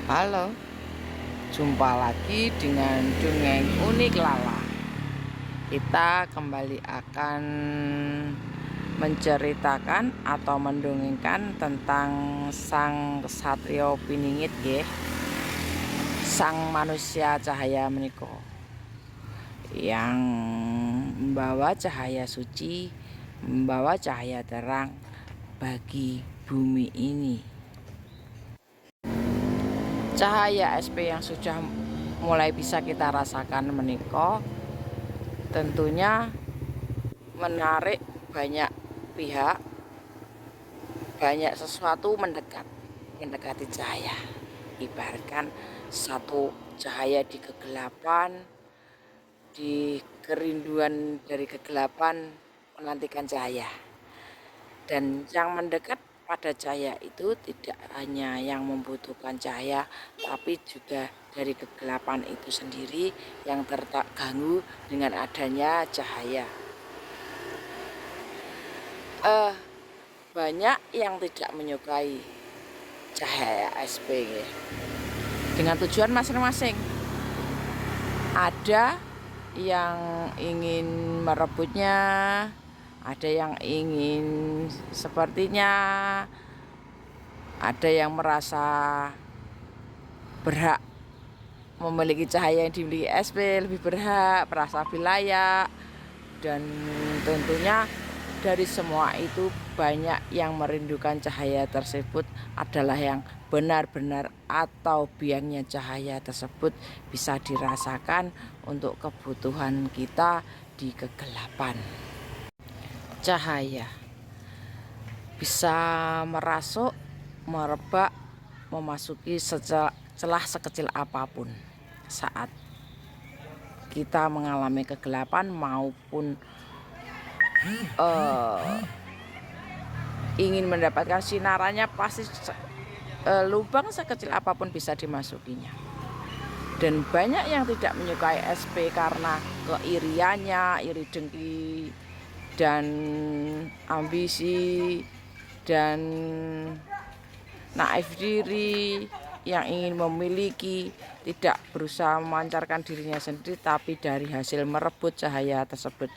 Halo, jumpa lagi dengan Dongeng Unik Lala. Kita kembali akan menceritakan atau mendongengkan tentang sang ksatria piningit nggih. Sang manusia cahaya menika yang membawa cahaya suci, membawa cahaya terang bagi bumi ini. Cahaya SP yang sudah mulai bisa kita rasakan menika tentunya menarik banyak pihak, banyak sesuatu mendekati cahaya. Ibaratkan satu cahaya di kegelapan, di kerinduan dari kegelapan menantikan cahaya. Dan yang mendekat pada cahaya itu tidak hanya yang membutuhkan cahaya, tapi juga dari kegelapan itu sendiri yang terganggu dengan adanya cahaya. Banyak yang tidak menyukai cahaya SP dengan tujuan masing-masing. Ada yang ingin merebutnya, ada yang ingin sepertinya, ada yang merasa berhak memiliki cahaya yang dimiliki SP, lebih berhak, merasa lebih layak. Dan tentunya dari semua itu banyak yang merindukan cahaya tersebut adalah yang benar-benar atau biangnya cahaya tersebut bisa dirasakan untuk kebutuhan kita di kegelapan. Cahaya bisa merasuk, merebak, memasuki celah sekecil apapun saat kita mengalami kegelapan maupun ingin mendapatkan sinarannya, pasti lubang sekecil apapun bisa dimasukinya. Dan banyak yang tidak menyukai SP karena keiriannya, iri dengki dan ambisi dan naif diri yang ingin memiliki, tidak berusaha memancarkan dirinya sendiri, tapi dari hasil merebut cahaya tersebut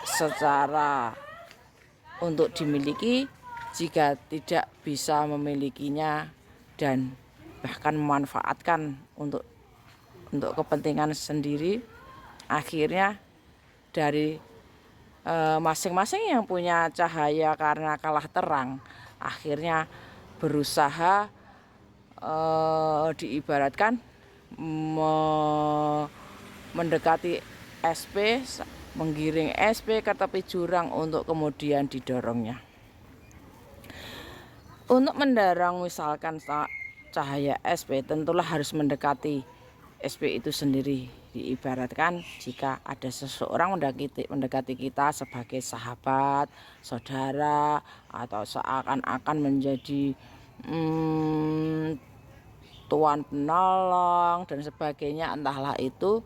secara untuk dimiliki, jika tidak bisa memilikinya dan bahkan memanfaatkan untuk kepentingan sendiri, akhirnya dari masing-masing yang punya cahaya karena kalah terang akhirnya berusaha diibaratkan mendekati SP, menggiring SP ke tepi jurang untuk kemudian didorongnya. Untuk mendorong misalkan cahaya SP, tentulah harus mendekati SP itu sendiri. Diibaratkan jika ada seseorang mendekati kita sebagai sahabat, saudara, atau seakan-akan menjadi tuan penolong dan sebagainya, entahlah itu,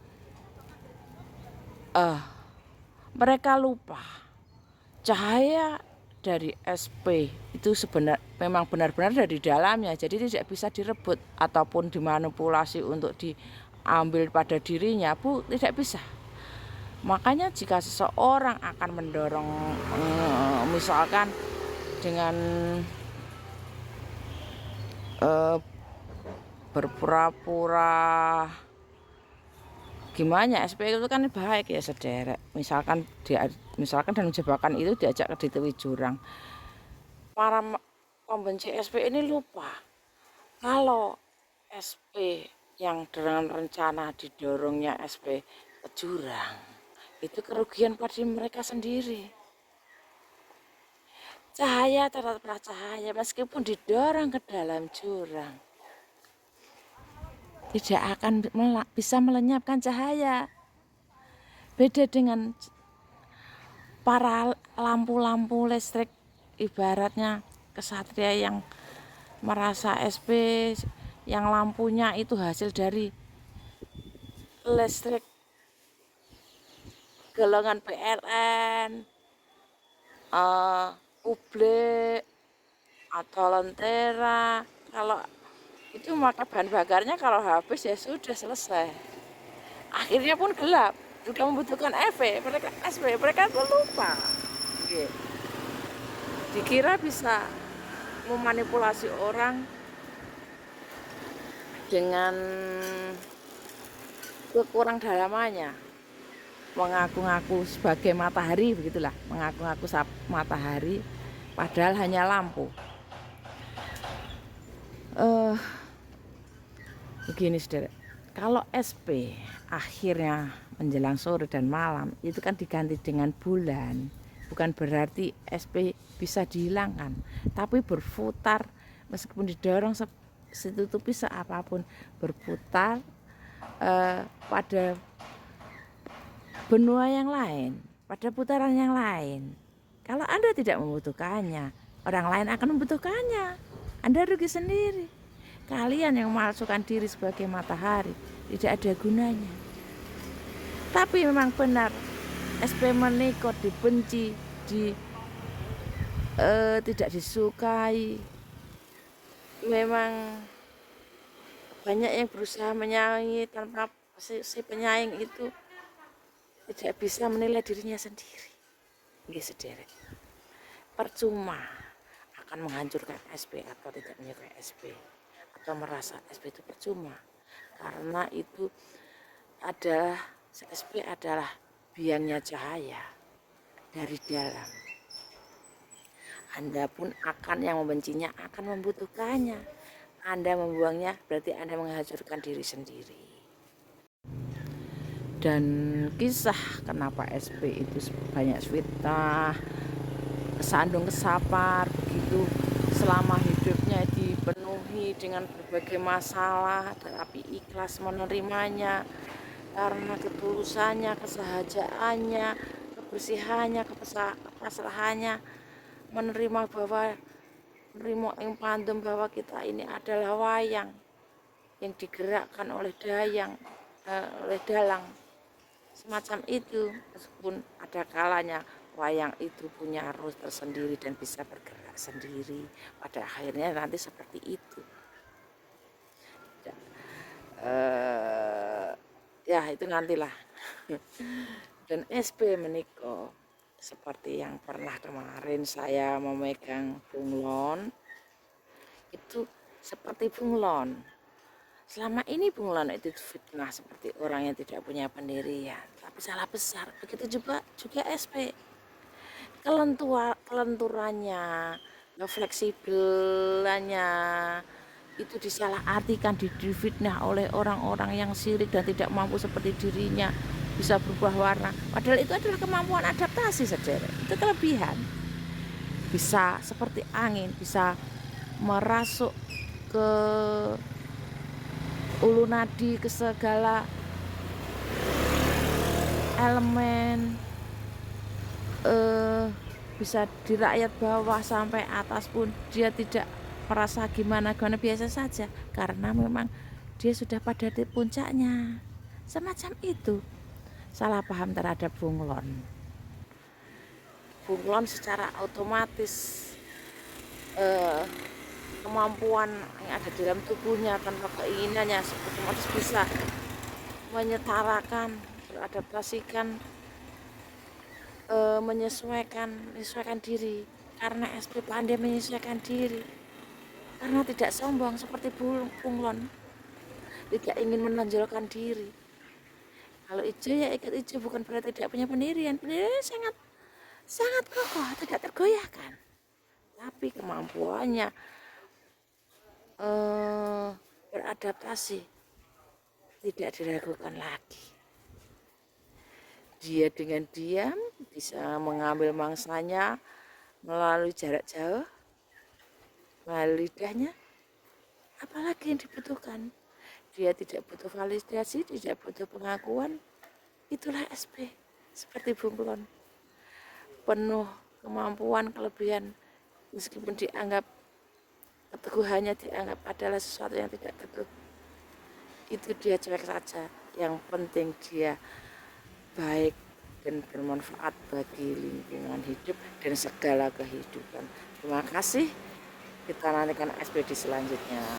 mereka lupa cahaya dari SP itu memang benar-benar dari dalamnya, jadi tidak bisa direbut ataupun dimanipulasi untuk diambil pada dirinya, tidak bisa. Makanya jika seseorang akan mendorong misalkan dengan berpura-pura gimana, SP itu kan baik ya sederek. Misalkan dalam jebakan itu diajak ke tepi jurang. Para pembenci SP ini lupa kalau SP yang dengan rencana didorongnya SP ke jurang itu kerugian pada mereka sendiri. Cahaya tetaplah cahaya meskipun didorong ke dalam jurang, tidak akan bisa melenyapkan cahaya. Beda dengan para lampu-lampu listrik, ibaratnya kesatria yang merasa SP yang lampunya itu hasil dari listrik golongan PLN, publik atau lentera. Kalau Itu maka bahan bakarnya kalau habis ya sudah selesai. Akhirnya pun gelap, juga membutuhkan mereka tuh lupa. Oke. Dikira bisa memanipulasi orang dengan kekurang dalamannya, mengaku-ngaku sebagai matahari, begitulah, mengaku-ngaku matahari padahal hanya lampu. Begini saudara, kalau SP akhirnya menjelang sore dan malam itu kan diganti dengan bulan, bukan berarti SP bisa dihilangkan, tapi berputar meskipun didorong setutupi seapapun, berputar pada benua yang lain, pada putaran yang lain. Kalau Anda tidak membutuhkannya, orang lain akan membutuhkannya. Anda rugi sendiri. Kalian yang memalsukan diri sebagai matahari tidak ada gunanya. Tapi memang benar SP menikot, dibenci, tidak disukai. Memang banyak yang berusaha menyaingi tanpa si penyaing itu tidak bisa menilai dirinya sendiri. Nggih sederek. Percuma akan menghancurkan SP atau tidak menyukai SP atau merasa SP itu percuma, karena itu adalah SP adalah biangnya cahaya dari dalam. Anda pun akan yang membencinya akan membutuhkannya. Anda membuangnya berarti Anda menghancurkan diri sendiri. Dan kisah kenapa SP itu banyak fitnah, kesandung kesapar begitu, selama hidupnya dipenuhi dengan berbagai masalah tapi ikhlas menerimanya karena ketulusannya, kesahajaannya, kebersihannya, kepasrahannya, menerima yang pandem bahwa kita ini adalah wayang yang digerakkan oleh oleh dalang semacam itu. Meskipun ada kalanya wayang itu punya arus tersendiri dan bisa bergerak sendiri, pada akhirnya nanti seperti itu. Ya itu nantilah. Dan SP menikah seperti yang pernah kemarin saya memegang bunglon, itu seperti bunglon. Selama ini bunglon itu fitnah seperti orang yang tidak punya pendirian, tapi salah besar. Begitu juga SP. Kelenturannya, fleksibelannya itu disalahartikan, difitnah oleh orang-orang yang sirik dan tidak mampu seperti dirinya bisa berubah warna. Padahal itu adalah kemampuan adaptasi saja. Itu kelebihan. Bisa seperti angin, bisa merasuk ke ulu nadi, ke segala elemen, bisa di rakyat bawah sampai atas pun dia tidak merasa gimana biasa saja, karena memang dia sudah pada di puncaknya. Semacam itu. Salah paham terhadap bunglon secara otomatis kemampuan yang ada dalam tubuhnya tanpa keinginannya otomatis bisa menyetarakan, beradaptasikan, menyesuaikan diri, karena SP pandai menyesuaikan diri, karena tidak sombong seperti bunglon, tidak ingin menonjolkan diri. Kalau hijau ya ikut hijau, bukan berarti tidak punya pendirian. Pendirian sangat kokoh, tidak tergoyahkan, tapi kemampuannya beradaptasi tidak diragukan lagi. Dia dengan diam bisa mengambil mangsanya melalui jarak jauh, melalui lidahnya. Apalagi yang dibutuhkan? Dia tidak butuh validasi, tidak butuh pengakuan. Itulah SP, seperti bunglon, penuh kemampuan, kelebihan. Meskipun dianggap keteguhannya dianggap adalah sesuatu yang tidak teguh, itu dia cuek saja. Yang penting dia baik dan bermanfaat bagi lingkungan hidup dan segala kehidupan. Terima kasih. Kita nantikan SPD selanjutnya.